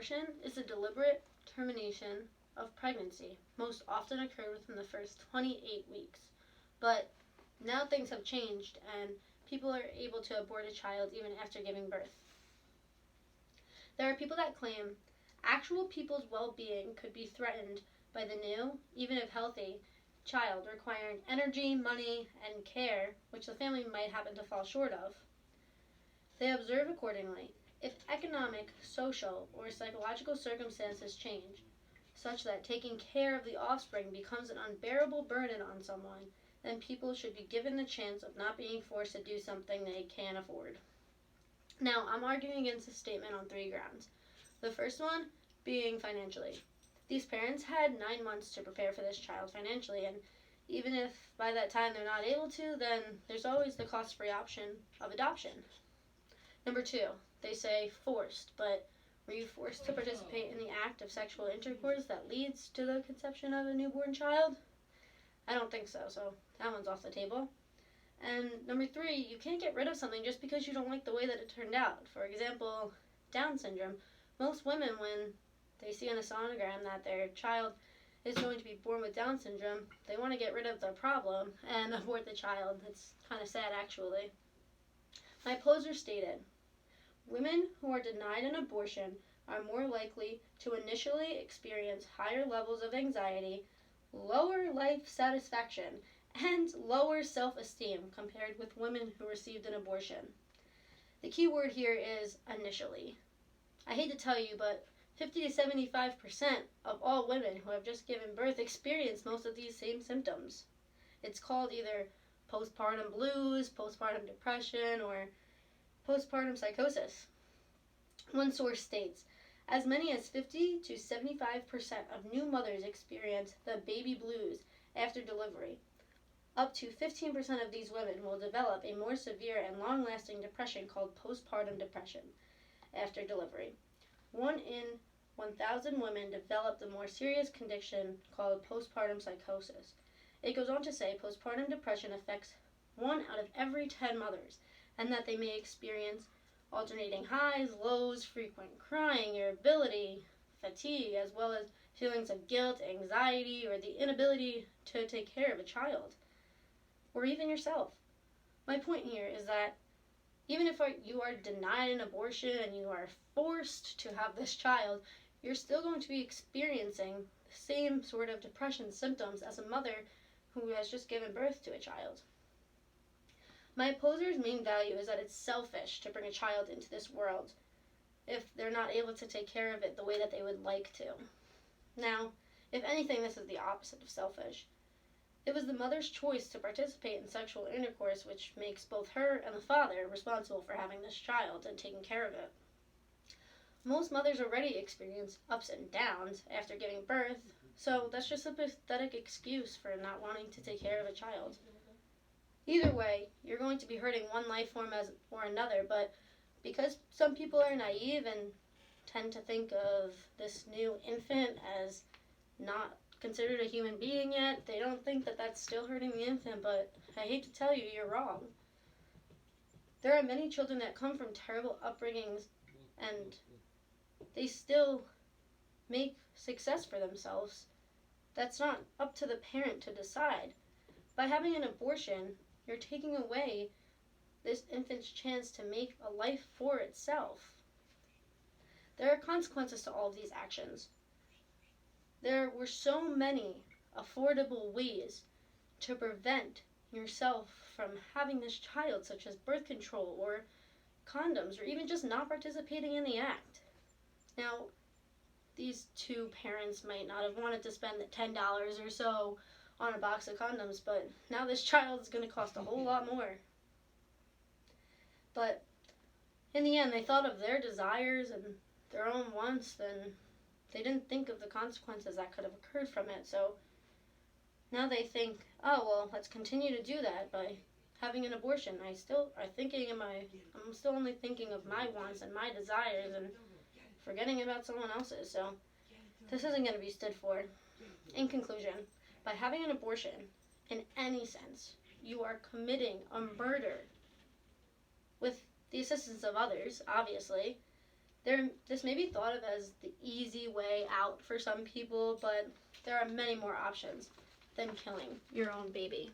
Abortion is a deliberate termination of pregnancy, most often occurred within the first 28 weeks. But now things have changed and people are able to abort a child even after giving birth. There are people that claim actual people's well-being could be threatened by the new, even if healthy, child requiring energy, money, and care which the family might happen to fall short of. They observe accordingly. If economic, social, or psychological circumstances change, such that taking care of the offspring becomes an unbearable burden on someone, then people should be given the chance of not being forced to do something they can't afford. Now, I'm arguing against this statement on 3 grounds. The first one being financially. These parents had 9 months to prepare for this child financially, and even if by that time they're not able to, then there's always the cost-free option of adoption. Number 2, they say forced, but were you forced to participate in the act of sexual intercourse that leads to the conception of a newborn child? I don't think so, so that one's off the table. And number 3, you can't get rid of something just because you don't like the way that it turned out. For example, Down syndrome. Most women, when they see in a sonogram that their child is going to be born with Down syndrome, they want to get rid of the problem and abort the child. It's kind of sad, actually. My poser stated, women who are denied an abortion are more likely to initially experience higher levels of anxiety, lower life satisfaction, and lower self-esteem compared with women who received an abortion. The key word here is initially. I hate to tell you, but 50 to 75% of all women who have just given birth experience most of these same symptoms. It's called either postpartum blues, postpartum depression, or postpartum psychosis. One source states, as many as 50 to 75% of new mothers experience the baby blues after delivery. Up to 15% of these women will develop a more severe and long-lasting depression called postpartum depression after delivery. 1 in 1,000 women develop the more serious condition called postpartum psychosis. It goes on to say postpartum depression affects 1 out of every 10 mothers, and that they may experience alternating highs, lows, frequent crying, irritability, fatigue, as well as feelings of guilt, anxiety, or the inability to take care of a child, or even yourself. My point here is that even if you are denied an abortion and you are forced to have this child, you're still going to be experiencing the same sort of depression symptoms as a mother who has just given birth to a child. My opposer's main value is that it's selfish to bring a child into this world if they're not able to take care of it the way that they would like to. Now, if anything, this is the opposite of selfish. It was the mother's choice to participate in sexual intercourse which makes both her and the father responsible for having this child and taking care of it. Most mothers already experience ups and downs after giving birth, so that's just a pathetic excuse for not wanting to take care of a child. Either way, you're going to be hurting one life form or another, but because some people are naive and tend to think of this new infant as not considered a human being yet, they don't think that that's still hurting the infant, but I hate to tell you, you're wrong. There are many children that come from terrible upbringings and they still make success for themselves. That's not up to the parent to decide. By having an abortion, you're taking away this infant's chance to make a life for itself. There are consequences to all of these actions. There were so many affordable ways to prevent yourself from having this child, such as birth control or condoms, or even just not participating in the act. Now, these 2 parents might not have wanted to spend the $10 or so on a box of condoms, but now this child is going to cost a whole lot more. But in the end, they thought of their desires and their own wants, then they didn't think of the consequences that could have occurred from it. So now they think, oh, well, let's continue to do that by having an abortion. I'm still only thinking of my wants and my desires and forgetting about someone else's. So this isn't going to be stood for. In conclusion, by having an abortion, in any sense, you are committing a murder with the assistance of others, obviously, This may be thought of as the easy way out for some people, but there are many more options than killing your own baby.